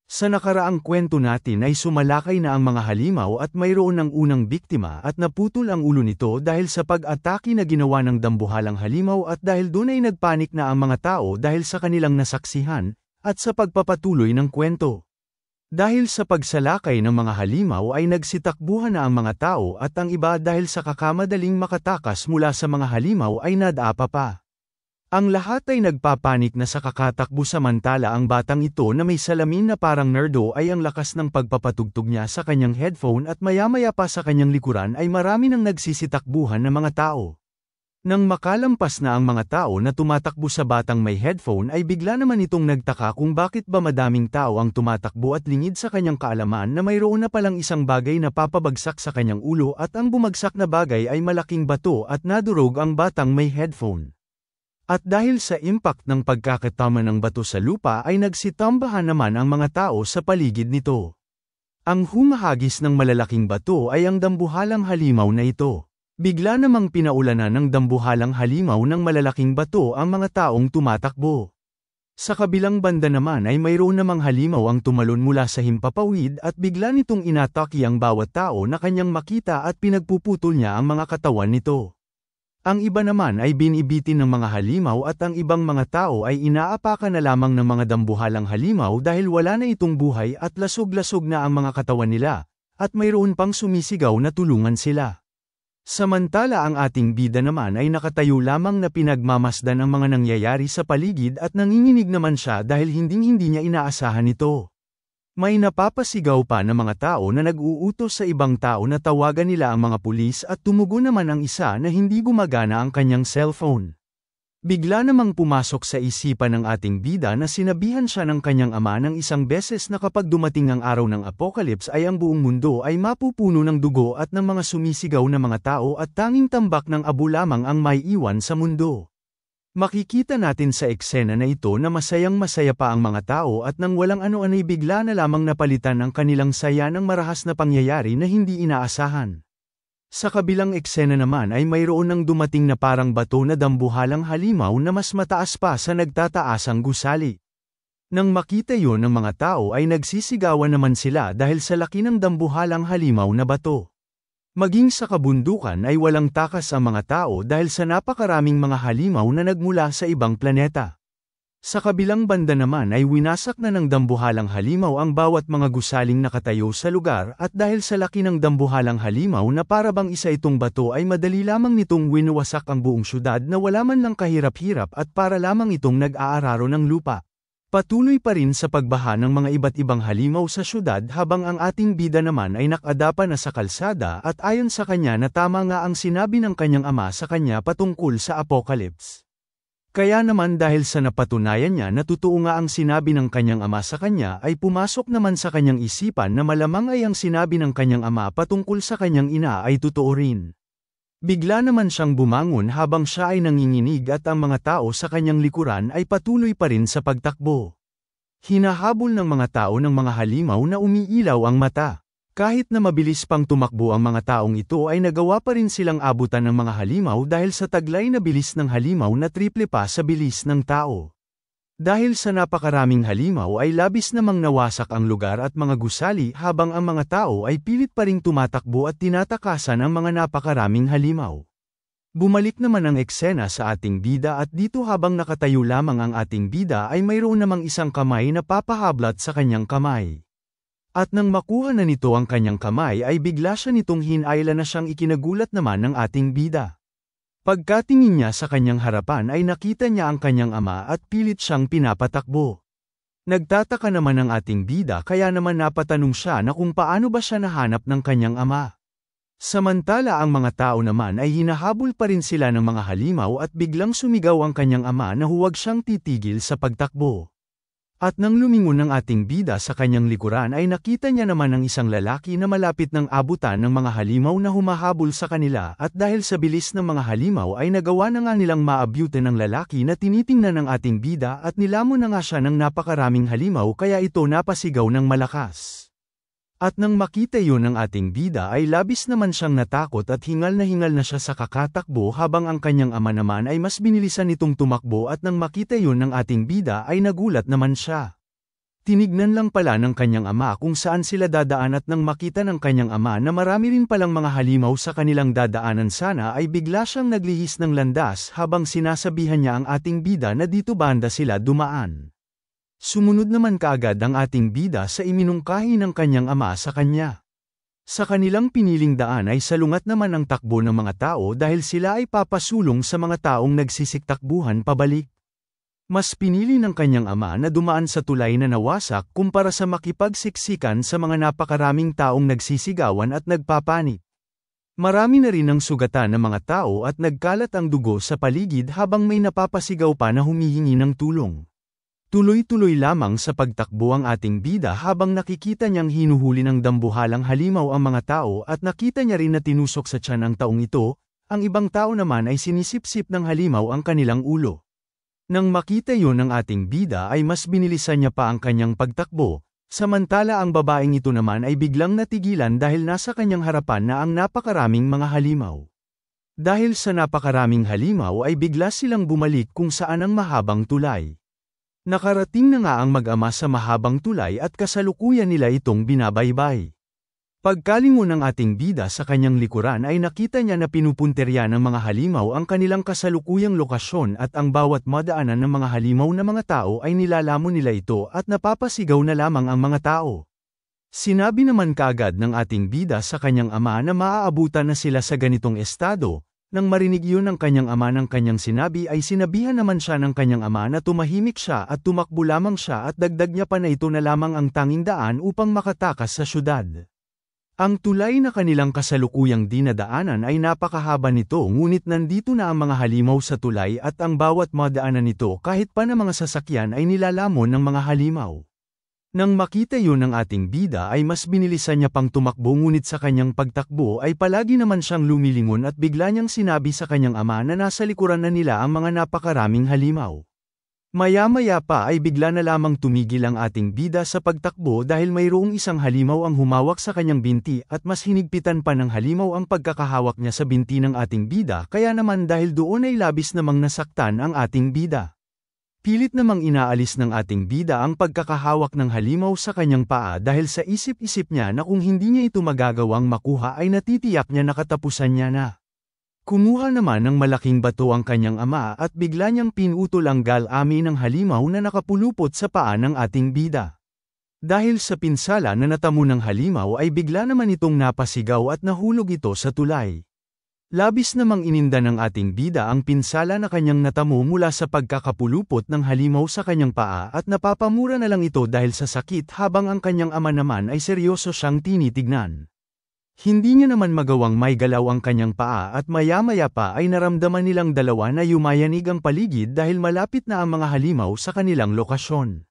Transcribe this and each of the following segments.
Sa nakaraang kwento natin ay sumalakay na ang mga halimaw at mayroon ng unang biktima at naputol ang ulo nito dahil sa pag-atake na ginawa ng dambuhalang halimaw at dahil doon ay nagpanik na ang mga tao dahil sa kanilang nasaksihan, at sa pagpapatuloy ng kwento. Dahil sa pagsalakay ng mga halimaw ay nagsitakbuhan na ang mga tao at ang iba dahil sa kakamadaling makatakas mula sa mga halimaw ay nadapa pa. Ang lahat ay nagpapanik na sa kakatakbo samantala ang batang ito na may salamin na parang nerdo ay ang lakas ng pagpapatugtog niya sa kanyang headphone at maya-maya pa sa kanyang likuran ay marami nang nagsisitakbuhan na mga tao. Nang makalampas na ang mga tao na tumatakbo sa batang may headphone ay bigla naman itong nagtaka kung bakit ba madaming tao ang tumatakbo at lingid sa kanyang kaalaman na mayroon na palang isang bagay na papabagsak sa kanyang ulo at ang bumagsak na bagay ay malaking bato at nadurog ang batang may headphone. At dahil sa impact ng pagkakatama ng bato sa lupa ay nagsitambahan naman ang mga tao sa paligid nito. Ang humahagis ng malalaking bato ay ang dambuhalang halimaw na ito. Bigla namang pinaulanan ng dambuhalang halimaw ng malalaking bato ang mga taong tumatakbo. Sa kabilang banda naman ay mayroon namang halimaw ang tumalon mula sa himpapawid at bigla nitong inatake ang bawat tao na kanyang makita at pinagpuputol niya ang mga katawan nito. Ang iba naman ay binibitin ng mga halimaw at ang ibang mga tao ay inaapakan na lamang ng mga dambuhalang halimaw dahil wala na itong buhay at lasog-lasog na ang mga katawan nila, at mayroon pang sumisigaw na tulungan sila. Samantala ang ating bida naman ay nakatayo lamang na pinagmamasdan ang mga nangyayari sa paligid at nanginginig naman siya dahil hinding-hindi niya inaasahan ito. May napapasigaw pa na mga tao na nag-uutos sa ibang tao na tawagan nila ang mga pulis at tumugon naman ang isa na hindi gumagana ang kanyang cellphone. Bigla namang pumasok sa isipan ng ating bida na sinabihan siya ng kanyang ama ng isang beses na kapag dumating ang araw ng apocalypse ay ang buong mundo ay mapupuno ng dugo at ng mga sumisigaw na mga tao at tanging tambak ng abo lamang ang may iwan sa mundo. Makikita natin sa eksena na ito na masayang-masaya pa ang mga tao at nang walang ano-ano'y bigla na lamang napalitan ang kanilang saya ng marahas na pangyayari na hindi inaasahan. Sa kabilang eksena naman ay mayroon ng dumating na parang bato na dambuhalang halimaw na mas mataas pa sa nagtataasang gusali. Nang makita yon ng mga tao ay nagsisigawan naman sila dahil sa laki ng dambuhalang halimaw na bato. Maging sa kabundukan ay walang takas ang mga tao dahil sa napakaraming mga halimaw na nagmula sa ibang planeta. Sa kabilang banda naman ay winasak na ng dambuhalang halimaw ang bawat mga gusaling nakatayo sa lugar at dahil sa laki ng dambuhalang halimaw na parabang isa itong bato ay madali lamang nitong winawasak ang buong syudad na wala man lang kahirap-hirap at para lamang itong nag-aararo ng lupa. Patuloy pa rin sa pagbaha ng mga iba't ibang halimaw sa syudad habang ang ating bida naman ay nakadapa na sa kalsada at ayon sa kanya na tama nga ang sinabi ng kanyang ama sa kanya patungkol sa apocalypse. Kaya naman dahil sa napatunayan niya na totoo nga ang sinabi ng kanyang ama sa kanya ay pumasok naman sa kanyang isipan na malamang ay ang sinabi ng kanyang ama patungkol sa kanyang ina ay totoo rin. Bigla naman siyang bumangon habang siya ay nanginginig at ang mga tao sa kanyang likuran ay patuloy pa rin sa pagtakbo. Hinahabol ng mga tao ng mga halimaw na umiilaw ang mata. Kahit na mabilis pang tumakbo ang mga taong ito ay nagawa pa rin silang abutan ng mga halimaw dahil sa taglay na bilis ng halimaw na triple pa sa bilis ng tao. Dahil sa napakaraming halimaw ay labis namang nawasak ang lugar at mga gusali habang ang mga tao ay pilit pa ring tumatakbo at tinatakasan ang mga napakaraming halimaw. Bumalik naman ang eksena sa ating bida at dito habang nakatayo lamang ang ating bida ay mayroon namang isang kamay na papahablat sa kanyang kamay. At nang makuha na nito ang kanyang kamay ay bigla siya nitong hinayla na siyang ikinagulat naman ng ating bida. Pagkatingin niya sa kanyang harapan ay nakita niya ang kanyang ama at pilit siyang pinapatakbo. Nagtataka naman ang ating bida kaya naman napatanong siya na kung paano ba siya nahanap ng kanyang ama. Samantala ang mga tao naman ay hinahabol pa rin sila ng mga halimaw at biglang sumigaw ang kanyang ama na huwag siyang titigil sa pagtakbo. At nang lumingon ng ating bida sa kanyang likuran ay nakita niya naman ang isang lalaki na malapit ng abutan ng mga halimaw na humahabol sa kanila at dahil sa bilis ng mga halimaw ay nagawa na nga nilang maabyutin ng lalaki na tinitingnan ng ating bida at nilamon na nga siya ng napakaraming halimaw kaya ito napasigaw ng malakas. At nang makita yun ng ating bida ay labis naman siyang natakot at hingal na siya sa kakatakbo habang ang kanyang ama naman ay mas binilisan nitong tumakbo at nang makita yun ng ating bida ay nagulat naman siya. Tinignan lang pala ng kanyang ama kung saan sila dadaan at nang makita ng kanyang ama na marami rin palang mga halimaw sa kanilang dadaanan sana ay bigla siyang naglihis ng landas habang sinasabihan niya ang ating bida na dito banda sila dumaan. Sumunod naman kaagad ang ating bida sa iminungkahi ng kanyang ama sa kanya. Sa kanilang piniling daan ay salungat naman ang takbo ng mga tao dahil sila ay papasulong sa mga taong nagsisiktakbuhan pabalik. Mas pinili ng kanyang ama na dumaan sa tulay na nawasak kumpara sa makipagsiksikan sa mga napakaraming taong nagsisigawan at nagpapanik. Marami na rin ang sugatan ng mga tao at nagkalat ang dugo sa paligid habang may napapasigaw pa na humihingi ng tulong. Tuloy-tuloy lamang sa pagtakbo ang ating bida habang nakikita niyang hinuhuli ng dambuhalang halimaw ang mga tao at nakita niya rin na tinusok sa tiyan ang taong ito, ang ibang tao naman ay sinisip-sip ng halimaw ang kanilang ulo. Nang makita yun ng ating bida ay mas binilisan niya pa ang kanyang pagtakbo, samantala ang babaeng ito naman ay biglang natigilan dahil nasa kanyang harapan na ang napakaraming mga halimaw. Dahil sa napakaraming halimaw ay bigla silang bumalik kung saan ang mahabang tulay. Nakarating na nga ang mag-ama sa mahabang tulay at kasalukuyan nila itong binabaybay. Pagkalingon ng ating bida sa kanyang likuran ay nakita niya na pinupunterya ng mga halimaw ang kanilang kasalukuyang lokasyon at ang bawat madaanan ng mga halimaw na mga tao ay nilalamon nila ito at napapasigaw na lamang ang mga tao. Sinabi naman kaagad ng ating bida sa kanyang ama na maaabutan na sila sa ganitong estado. Nang marinig yun ng kanyang ama ng kanyang sinabi ay sinabihan naman siya ng kanyang ama na tumahimik siya at tumakbo lamang siya at dagdag niya pa na ito na lamang ang tanging daan upang makatakas sa syudad. Ang tulay na kanilang kasalukuyang dinadaanan ay napakahaba nito ngunit nandito na ang mga halimaw sa tulay at ang bawat madaanan nito kahit pa na mga sasakyan ay nilalamon ng mga halimaw. Nang makita yun ng ating bida ay mas binilisan niya pang tumakbo ngunit sa kanyang pagtakbo ay palagi naman siyang lumilingon at bigla niyang sinabi sa kanyang ama na nasa likuran na nila ang mga napakaraming halimaw. Maya-maya pa ay bigla na lamang tumigil ang ating bida sa pagtakbo dahil mayroong isang halimaw ang humawak sa kanyang binti at mas hinigpitan pa ng halimaw ang pagkakahawak niya sa binti ng ating bida kaya naman dahil doon ay labis namang nasaktan ang ating bida. Pilit namang inaalis ng ating bida ang pagkakahawak ng halimaw sa kanyang paa dahil sa isip-isip niya na kung hindi niya ito magagawang makuha ay natitiyak niya na katapusan niya na. Kumuha naman ng malaking bato ang kanyang ama at bigla niyang pinutol ang galami ng halimaw na nakapulupot sa paa ng ating bida. Dahil sa pinsala na natamo ng halimaw ay bigla naman itong napasigaw at nahulog ito sa tulay. Labis namang ininda ng ating bida ang pinsala na kanyang natamo mula sa pagkakapulupot ng halimaw sa kanyang paa at napapamura na lang ito dahil sa sakit habang ang kanyang ama naman ay seryoso siyang tinitignan. Hindi niya naman magawang may galaw ang kanyang paa at maya-maya pa ay naramdaman nilang dalawa na yumayanig ang paligid dahil malapit na ang mga halimaw sa kanilang lokasyon.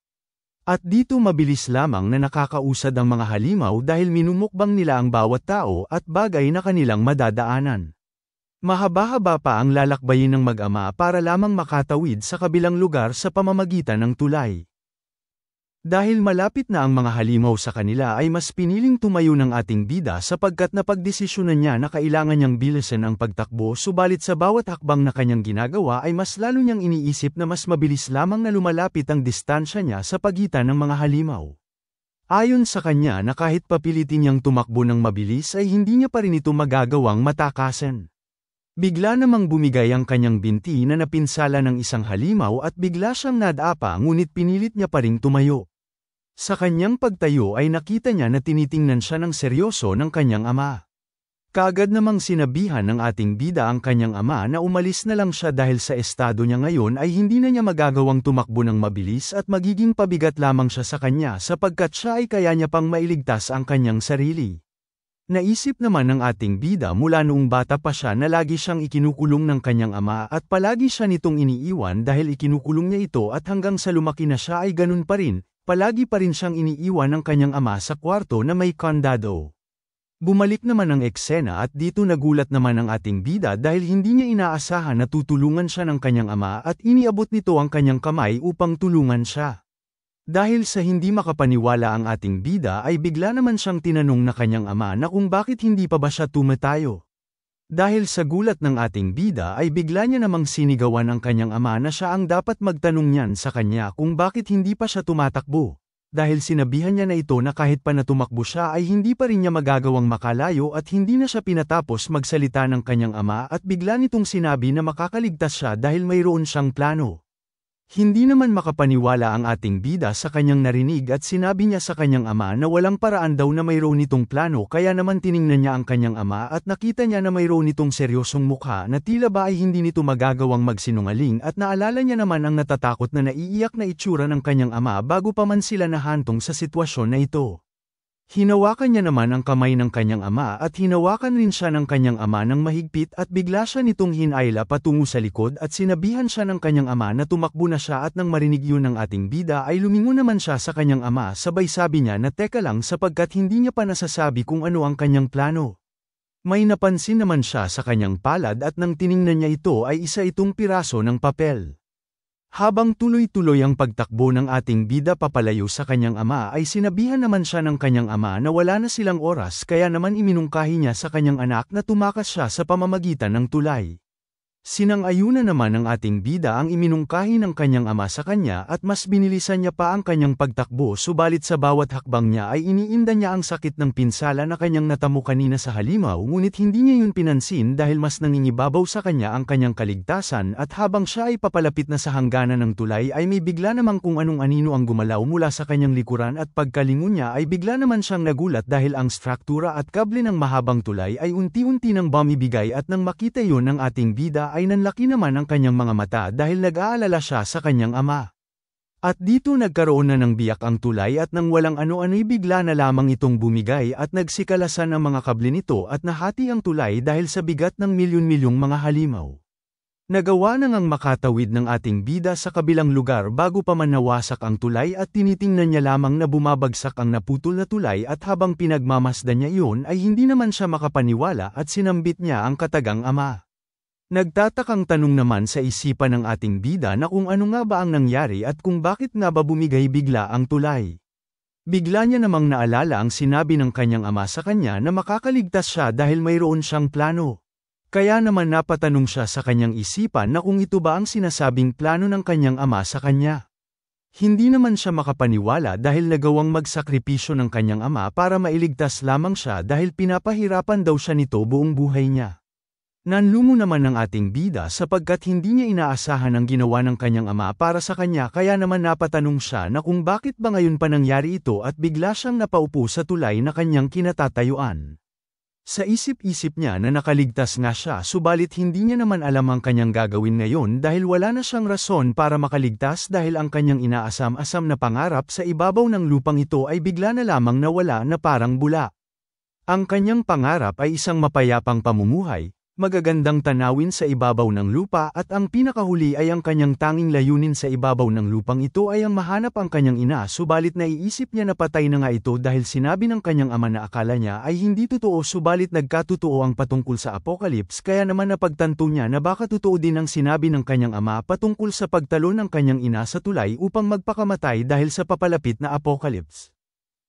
At dito mabilis lamang na nakakausad ang mga halimaw dahil minumukbang nila ang bawat tao at bagay na kanilang madadaanan. Mahaba-haba pa ang lalakbayin ng mag-ama para lamang makatawid sa kabilang lugar sa pamamagitan ng tulay. Dahil malapit na ang mga halimaw sa kanila ay mas piniling tumayo ng ating bida sapagkat napagdesisyonan niya na kailangan niyang bilisan ang pagtakbo subalit sa bawat hakbang na kanyang ginagawa ay mas lalo niyang iniisip na mas mabilis lamang na lumalapit ang distansya niya sa pagitan ng mga halimaw. Ayon sa kanya na kahit papilitin niyang tumakbo ng mabilis ay hindi niya pa rin ito magagawang matakasan. Bigla namang bumigay ang kanyang binti na napinsala ng isang halimaw at bigla siyang nadapa ngunit pinilit niya pa ring tumayo. Sa kanyang pagtayo ay nakita niya na tinitingnan siya ng seryoso ng kanyang ama. Kaagad namang sinabihan ng ating bida ang kanyang ama na umalis na lang siya dahil sa estado niya ngayon ay hindi na niya magagawang tumakbo ng mabilis at magiging pabigat lamang siya sa kanya sapagkat siya ay kaya niya pang mailigtas ang kanyang sarili. Naisip naman ng ating bida mula noong bata pa siya na lagi siyang ikinukulong ng kanyang ama at palagi siya nitong iniiwan dahil ikinukulong niya ito at hanggang sa lumaki na siya ay ganun pa rin, palagi pa rin siyang iniiwan ng kanyang ama sa kwarto na may kandado. Bumalik naman ang eksena at dito nagulat naman ang ating bida dahil hindi niya inaasahan na tutulungan siya ng kanyang ama at iniabot nito ang kanyang kamay upang tulungan siya. Dahil sa hindi makapaniwala ang ating bida ay bigla naman siyang tinanong na kanyang ama na kung bakit hindi pa ba siya tumatayo. Dahil sa gulat ng ating bida ay bigla niya namang sinigawan ang kanyang ama na siya ang dapat magtanong niyan sa kanya kung bakit hindi pa siya tumatakbo. dahil sinabihan niya na ito na kahit pa natumakbo siya ay hindi pa rin niya magagawang makalayo at hindi na siya pinatapos magsalita ng kanyang ama at bigla nitong sinabi na makakaligtas siya dahil mayroon siyang plano. Hindi naman makapaniwala ang ating bida sa kanyang narinig at sinabi niya sa kanyang ama na walang paraan daw na mayroon nitong plano kaya naman tiningnan niya ang kanyang ama at nakita niya na mayroon nitong seryosong mukha na tila ba ay hindi nito magagawang magsinungaling at naalala niya naman ang natatakot na naiiyak na itsura ng kanyang ama bago pa man sila nahantong sa sitwasyon na ito. Hinawakan niya naman ang kamay ng kanyang ama at hinawakan rin siya ng kanyang ama ng mahigpit at bigla siya nitong hinayla patungo sa likod at sinabihan siya ng kanyang ama na tumakbo na siya at nang marinig yun ng ating bida ay lumingon naman siya sa kanyang ama sabay sabi niya na teka lang sapagkat hindi niya pa nasasabi kung ano ang kanyang plano. May napansin naman siya sa kanyang palad at nang tiningnan niya ito ay isa itong piraso ng papel. Habang tuloy-tuloy ang pagtakbo ng ating bida papalayo sa kanyang ama ay sinabihan naman siya ng kanyang ama na wala na silang oras kaya naman iminungkahi niya sa kanyang anak na tumakas siya sa pamamagitan ng tulay. Sinang-ayunan naman ng ating bida ang iminungkahi ng kanyang ama sa kanya at mas binilisan niya pa ang kanyang pagtakbo subalit sa bawat hakbang niya ay iniinda niya ang sakit ng pinsala na kanyang natamo kanina sa halimaw ngunit hindi niya yun pinansin dahil mas nangingibabaw sa kanya ang kanyang kaligtasan at habang siya ay papalapit na sa hangganan ng tulay ay may bigla namang kung anong anino ang gumalaw mula sa kanyang likuran at pagkalingon niya ay bigla naman siyang nagulat dahil ang struktura at kable ng mahabang tulay ay unti-unti nang bumibigay at nang makita yun ng ating bida ay nanlaki naman ang kanyang mga mata dahil nag-aalala siya sa kanyang ama. At dito nagkaroon na ng biyak ang tulay at nang walang ano-ano'y bigla na lamang itong bumigay at nagsikalasan ang mga kable nito at nahati ang tulay dahil sa bigat ng milyon-milyong mga halimaw. Nagawa na ngang makatawid ng ating bida sa kabilang lugar bago pa man nawasak ang tulay at tinitingnan niya lamang na bumabagsak ang naputol na tulay at habang pinagmamasdan niya iyon ay hindi naman siya makapaniwala at sinambit niya ang katagang ama. Nagtatakang tanong naman sa isipan ng ating bida na kung ano nga ba ang nangyari at kung bakit nga ba bumigay bigla ang tulay. Bigla niya namang naalala ang sinabi ng kanyang ama sa kanya na makakaligtas siya dahil mayroon siyang plano. Kaya naman napatanong siya sa kanyang isipan na kung ito ba ang sinasabing plano ng kanyang ama sa kanya. Hindi naman siya makapaniwala dahil nagawang magsakripisyo ng kanyang ama para mailigtas lamang siya dahil pinapahirapan daw siya nito buong buhay niya. Nanlumo naman ng ating bida sapagkat hindi niya inaasahan ang ginawa ng kanyang ama para sa kanya kaya naman napatanong siya na kung bakit ba ngayon pa nangyari ito at bigla siyang napaupo sa tulay na kanyang kinatatayuan. Sa isip-isip niya na nakaligtas nga siya subalit hindi niya naman alam ang kanyang gagawin ngayon dahil wala na siyang rason para makaligtas dahil ang kanyang inaasam-asam na pangarap sa ibabaw ng lupang ito ay bigla na lamang nawala na parang bula. Ang kanyang pangarap ay isang mapayapang pamumuhay, magagandang tanawin sa ibabaw ng lupa at ang pinakahuli ay ang kanyang tanging layunin sa ibabaw ng lupang ito ay ang mahanap ang kanyang ina subalit naiisip niya na patay na nga ito dahil sinabi ng kanyang ama na akala niya ay hindi totoo subalit nagkatotoo ang patungkol sa Apocalypse kaya naman napagtanto niya na baka totoo din ang sinabi ng kanyang ama patungkol sa pagtalon ng kanyang ina sa tulay upang magpakamatay dahil sa papalapit na Apocalypse.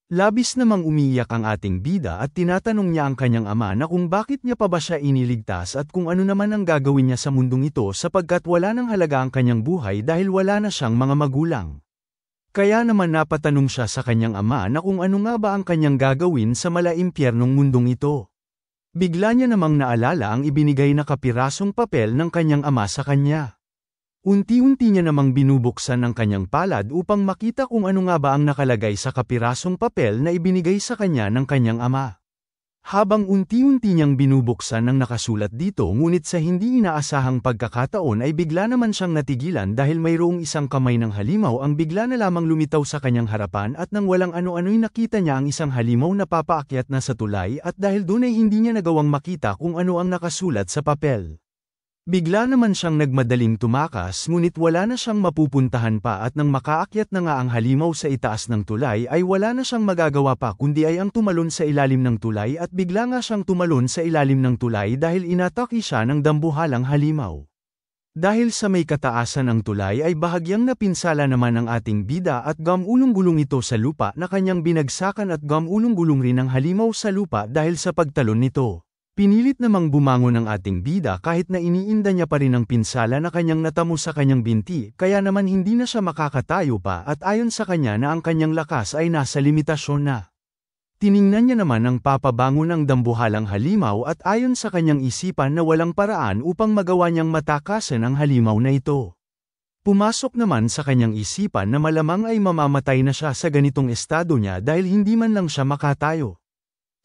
Labis namang umiiyak ang ating bida at tinatanong niya ang kanyang ama na kung bakit niya pa ba siya iniligtas at kung ano naman ang gagawin niya sa mundong ito sapagkat wala nang halaga ang kanyang buhay dahil wala na siyang mga magulang. Kaya naman napatanong siya sa kanyang ama na kung ano nga ba ang kanyang gagawin sa malaimpyernong mundong ito. Bigla niya namang naalala ang ibinigay na kapirasong papel ng kanyang ama sa kanya. Unti-unti niya namang binubuksan ang kanyang palad upang makita kung ano nga ba ang nakalagay sa kapirasong papel na ibinigay sa kanya ng kanyang ama. Habang unti-unti niyang binubuksan ang nakasulat dito ngunit sa hindi inaasahang pagkakataon ay bigla naman siyang natigilan dahil mayroong isang kamay ng halimaw ang bigla na lamang lumitaw sa kanyang harapan at nang walang ano-ano'y nakita niya ang isang halimaw na papaakyat na sa tulay at dahil doon ay hindi niya nagawang makita kung ano ang nakasulat sa papel. Bigla naman siyang nagmadaling tumakas ngunit wala na siyang mapupuntahan pa at nang makaakyat na nga ang halimaw sa itaas ng tulay ay wala na siyang magagawa pa kundi ay ang tumalon sa ilalim ng tulay at bigla nga siyang tumalon sa ilalim ng tulay dahil inatake siya ng dambuhalang halimaw. Dahil sa may kataasan ng tulay ay bahagyang napinsala naman ang ating bida at gumulong-gulong ito sa lupa na kanyang binagsakan at gumulong-gulong rin ang halimaw sa lupa dahil sa pagtalon nito. Pinilit namang bumangon ang ating bida kahit na iniinda niya pa rin ang pinsala na kanyang natamo sa kanyang binti, kaya naman hindi na siya makakatayo pa at ayon sa kanya na ang kanyang lakas ay nasa limitasyon na. Tiningnan niya naman ang papabangon ng dambuhalang halimaw at ayon sa kanyang isipan na walang paraan upang magawa niyang matakasan ang halimaw na ito. Pumasok naman sa kanyang isipan na malamang ay mamamatay na siya sa ganitong estado niya dahil hindi man lang siya makatayo.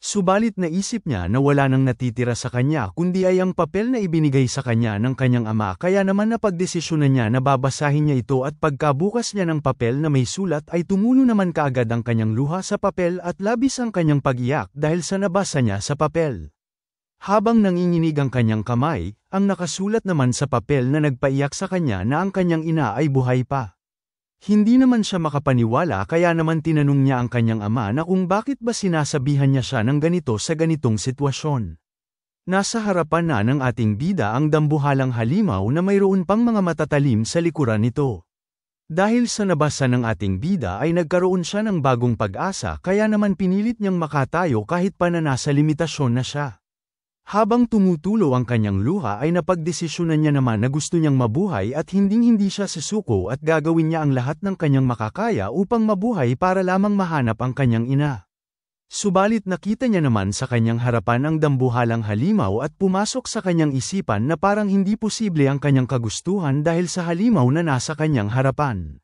Subalit naisip niya na wala nang natitira sa kanya kundi ay ang papel na ibinigay sa kanya ng kanyang ama, kaya naman napagdesisyonan niya na babasahin niya ito at pagkabukas niya ng papel na may sulat ay tumulo naman kaagad ang kanyang luha sa papel at labis ang kanyang pag-iyak dahil sa nabasa niya sa papel. Habang nanginginig ang kanyang kamay, ang nakasulat naman sa papel na nagpaiyak sa kanya na ang kanyang ina ay buhay pa. Hindi naman siya makapaniwala kaya naman tinanong niya ang kanyang ama na kung bakit ba sinasabihan niya siya ng ganito sa ganitong sitwasyon. Nasa harapan na ng ating bida ang dambuhalang halimaw na mayroon pang mga matatalim sa likuran nito. Dahil sa nabasa ng ating bida ay nagkaroon siya ng bagong pag-asa kaya naman pinilit niyang makatayo kahit pa na nasa limitasyon na siya. Habang tumutulo ang kanyang luha ay napagdesisyonan niya naman na gusto niyang mabuhay at hinding-hindi siya susuko at gagawin niya ang lahat ng kanyang makakaya upang mabuhay para lamang mahanap ang kanyang ina. Subalit nakita niya naman sa kanyang harapan ang dambuhalang halimaw at pumasok sa kanyang isipan na parang hindi posible ang kanyang kagustuhan dahil sa halimaw na nasa kanyang harapan.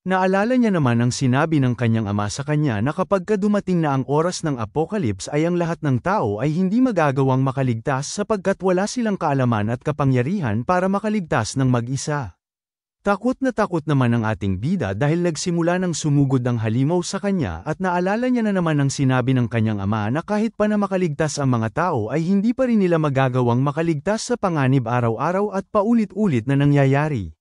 Naalala niya naman ang sinabi ng kanyang ama sa kanya na kapag dumating na ang oras ng apocalypse ay ang lahat ng tao ay hindi magagawang makaligtas sapagkat wala silang kaalaman at kapangyarihan para makaligtas ng mag-isa. Takot naman ang ating bida dahil nagsimula ng sumugod ang halimaw sa kanya at naalala niya na naman ang sinabi ng kanyang ama na kahit pa na makaligtas ang mga tao ay hindi pa rin nila magagawang makaligtas sa panganib araw-araw at paulit-ulit na nangyayari.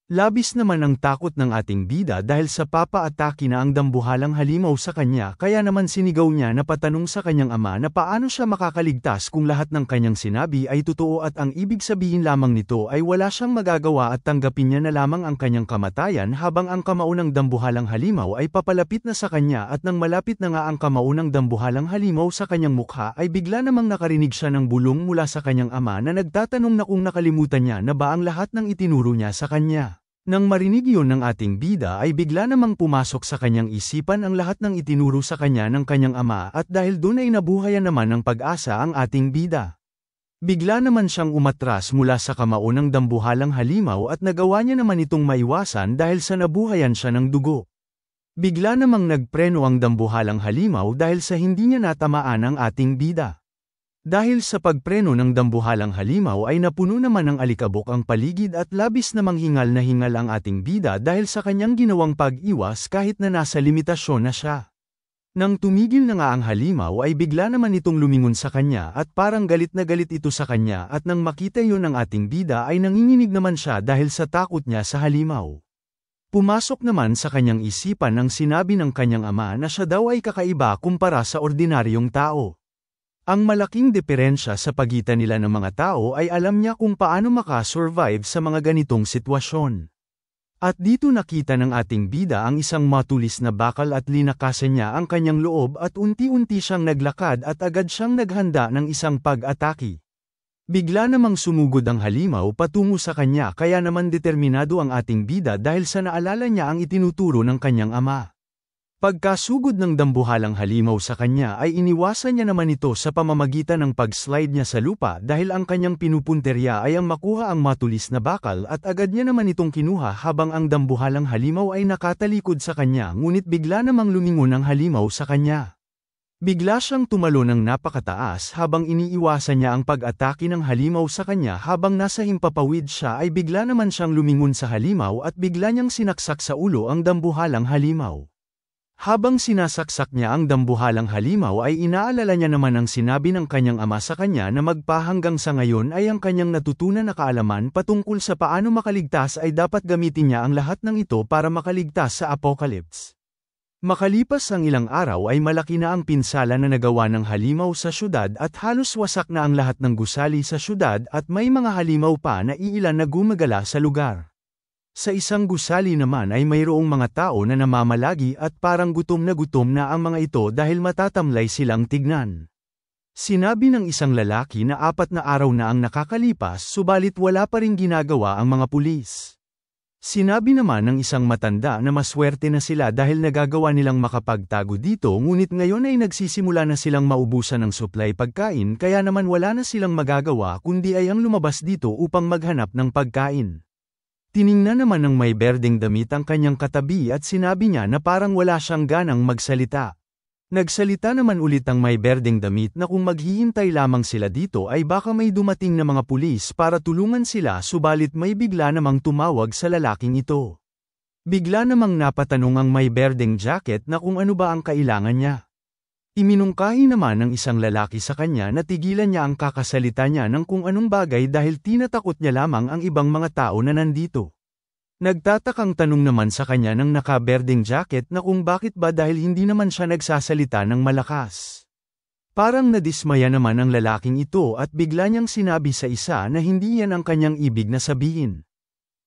Labis naman ang takot ng ating bida dahil sa papa-atake na ang dambuhalang halimaw sa kanya, kaya naman sinigaw niya na patanong sa kanyang ama na paano siya makakaligtas kung lahat ng kanyang sinabi ay totoo at ang ibig sabihin lamang nito ay wala siyang magagawa at tanggapin niya na lamang ang kanyang kamatayan habang ang kamao ng dambuhalang halimaw ay papalapit na sa kanya at nang malapit na nga ang kamao ng dambuhalang halimaw sa kanyang mukha ay bigla namang nakarinig siya ng bulong mula sa kanyang ama na nagtatanong na kung nakalimutan niya na ba ang lahat ng itinuro niya sa kanya. Nang marinig yun ng ating bida ay bigla namang pumasok sa kanyang isipan ang lahat ng itinuro sa kanya ng kanyang ama at dahil doon ay nabuhayan naman ng pag-asa ang ating bida. Bigla naman siyang umatras mula sa kamao ng dambuhalang halimaw at nagawa niya naman itong maiwasan dahil sa nabuhayan siya ng dugo. Bigla namang nagpreno ang dambuhalang halimaw dahil sa hindi niya natamaan ang ating bida. Dahil sa pagpreno ng dambuhalang halimaw ay napuno naman ng alikabok ang paligid at labis namang hingal na hingal ang ating bida dahil sa kanyang ginawang pag-iwas kahit na nasa limitasyon na siya. Nang tumigil na nga ang halimaw ay bigla naman itong lumingon sa kanya at parang galit na galit ito sa kanya at nang makita yun ng ating bida ay nanginginig naman siya dahil sa takot niya sa halimaw. Pumasok naman sa kanyang isipan ang sinabi ng kanyang ama na siya daw ay kakaiba kumpara sa ordinaryong tao. Ang malaking diferensya sa pagitan nila ng mga tao ay alam niya kung paano makasurvive sa mga ganitong sitwasyon. At dito nakita ng ating bida ang isang matulis na bakal at linakasan niya ang kanyang loob at unti-unti siyang naglakad at agad siyang naghanda ng isang pag-atake. Bigla namang sumugod ang halimaw patungo sa kanya kaya naman determinado ang ating bida dahil sa naalala niya ang itinuturo ng kanyang ama. Pagkasugod ng dambuhalang halimaw sa kanya ay iniwasan niya naman ito sa pamamagitan ng pag-slide niya sa lupa dahil ang kanyang pinupunterya ay ang makuha ang matulis na bakal at agad niya naman itong kinuha habang ang dambuhalang halimaw ay nakatalikod sa kanya ngunit bigla namang lumingon ang halimaw sa kanya. Bigla siyang tumalo ng napakataas habang iniiwasan niya ang pag-atake ng halimaw sa kanya habang nasa himpapawid siya ay bigla naman siyang lumingon sa halimaw at bigla niyang sinaksak sa ulo ang dambuhalang halimaw. Habang sinasaksak niya ang dambuhalang halimaw ay inaalala niya naman ang sinabi ng kanyang ama sa kanya na magpahanggang sa ngayon ay ang kanyang natutunan na kaalaman patungkol sa paano makaligtas ay dapat gamitin niya ang lahat ng ito para makaligtas sa apocalypse. Makalipas ang ilang araw ay malaki na ang pinsala na nagawa ng halimaw sa syudad at halos wasak na ang lahat ng gusali sa syudad at may mga halimaw pa na iilan na gumagala sa lugar. Sa isang gusali naman ay mayroong mga tao na namamalagi at parang gutom na ang mga ito dahil matatamlay silang tignan. Sinabi ng isang lalaki na 4 na araw na ang nakakalipas subalit wala pa ring ginagawa ang mga pulis. Sinabi naman ng isang matanda na maswerte na sila dahil nagagawa nilang makapagtago dito ngunit ngayon ay nagsisimula na silang maubusan ng supply pagkain kaya naman wala na silang magagawa kundi ay ang lumabas dito upang maghanap ng pagkain. Tiningnan naman ng may berdeng damit ang kanyang katabi at sinabi niya na parang wala siyang ganang magsalita. Nagsalita naman ulit ang may berdeng damit na kung maghihintay lamang sila dito ay baka may dumating na mga pulis para tulungan sila subalit may bigla namang tumawag sa lalaking ito. Bigla namang napatanong ang may berdeng jacket na kung ano ba ang kailangan niya. Iminungkahi naman ng isang lalaki sa kanya na tigilan niya ang kakasalita niya ng kung anong bagay dahil tinatakot niya lamang ang ibang mga tao na nandito. Nagtatakang tanong naman sa kanya ng nakaberdeng jacket na kung bakit ba dahil hindi naman siya nagsasalita ng malakas. Parang nadismaya naman ang lalaking ito at bigla niyang sinabi sa isa na hindi yan ang kanyang ibig na sabihin.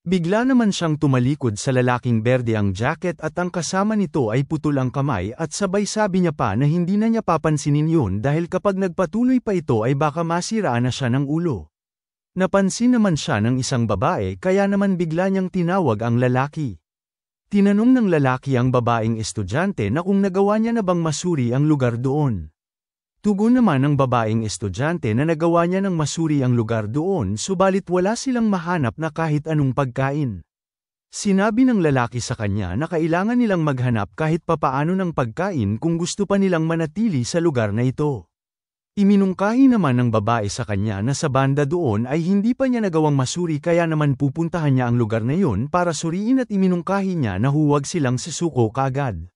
Bigla naman siyang tumalikod sa lalaking berde ang jacket at ang kasama nito ay putol ang kamay at sabay sabi niya pa na hindi na niya papansinin yun dahil kapag nagpatuloy pa ito ay baka masiraan na siya ng ulo. Napansin naman siya ng isang babae kaya naman bigla niyang tinawag ang lalaki. Tinanong ng lalaki ang babaeng estudyante na kung nagawa niya na bang masuri ang lugar doon. Tugon naman ng babaeng estudyante na nagawa niya ng masuri ang lugar doon subalit wala silang mahanap na kahit anong pagkain. Sinabi ng lalaki sa kanya na kailangan nilang maghanap kahit papaano ng pagkain kung gusto pa nilang manatili sa lugar na ito. Iminungkahi naman ng babae sa kanya na sa banda doon ay hindi pa niya nagawang masuri kaya naman pupuntahan niya ang lugar na yun para suriin at iminungkahi niya na huwag silang susuko kaagad.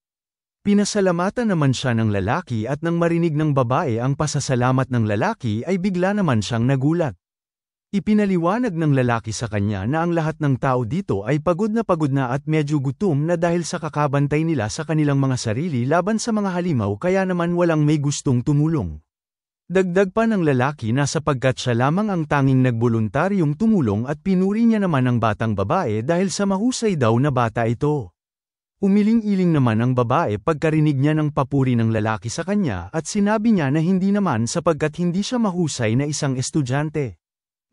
Pinasalamatan naman siya ng lalaki at nang marinig ng babae ang pasasalamat ng lalaki ay bigla naman siyang nagulat. Ipinaliwanag ng lalaki sa kanya na ang lahat ng tao dito ay pagod na at medyo gutom na dahil sa kakabantay nila sa kanilang mga sarili laban sa mga halimaw kaya naman walang may gustong tumulong. Dagdag pa ng lalaki na sapagkat siya lamang ang tanging nagboluntaryong tumulong at pinuri niya naman ang batang babae dahil sa mahusay daw na bata ito. Umiling-iling naman ang babae pagkarinig niya ng papuri ng lalaki sa kanya at sinabi niya na hindi naman sapagkat hindi siya mahusay na isang estudyante.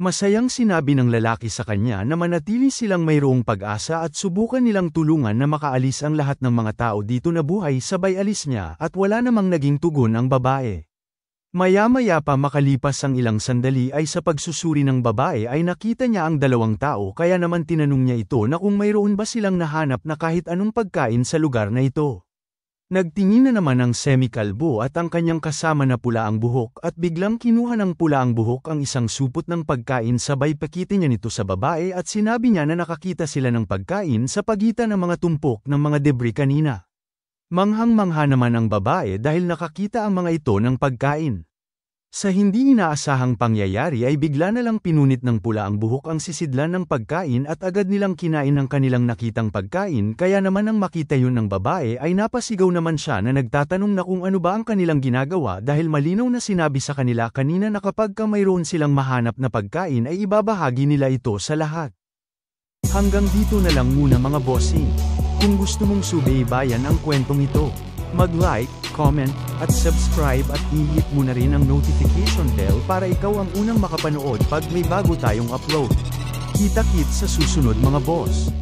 Masayang sinabi ng lalaki sa kanya na manatili silang mayroong pag-asa at subukan nilang tulungan na makaalis ang lahat ng mga tao dito na buhay sabay alis niya at wala namang naging tugon ang babae. Maya-maya pa makalipas ang ilang sandali ay sa pagsusuri ng babae ay nakita niya ang 2 tao kaya naman tinanong niya ito na kung mayroon ba silang nahanap na kahit anong pagkain sa lugar na ito. Nagtingin na naman ang semikalbo at ang kanyang kasama na pula ang buhok at biglang kinuha ng pula ang buhok ang isang supot ng pagkain sabay pakitin niya nito sa babae at sinabi niya na nakakita sila ng pagkain sa pagitan ng mga tumpok ng mga debris kanina. Manghang-mangha naman ang babae dahil nakakita ang mga ito ng pagkain. Sa hindi inaasahang pangyayari ay bigla na lang pinunit ng pula ang buhok ang sisidlan ng pagkain at agad nilang kinain ang kanilang nakitang pagkain kaya naman nang makita yun ng babae ay napasigaw naman siya na nagtatanong na kung ano ba ang kanilang ginagawa dahil malinaw na sinabi sa kanila kanina na kapag mayroon silang mahanap na pagkain ay ibabahagi nila ito sa lahat. Hanggang dito na lang muna mga bossing. Kung gusto mong subaybayan ang kwentong ito, mag-like, comment, at subscribe at i-hit mo na rin ang notification bell para ikaw ang unang makapanood pag may bago tayong upload. Kita-kits sa susunod mga boss!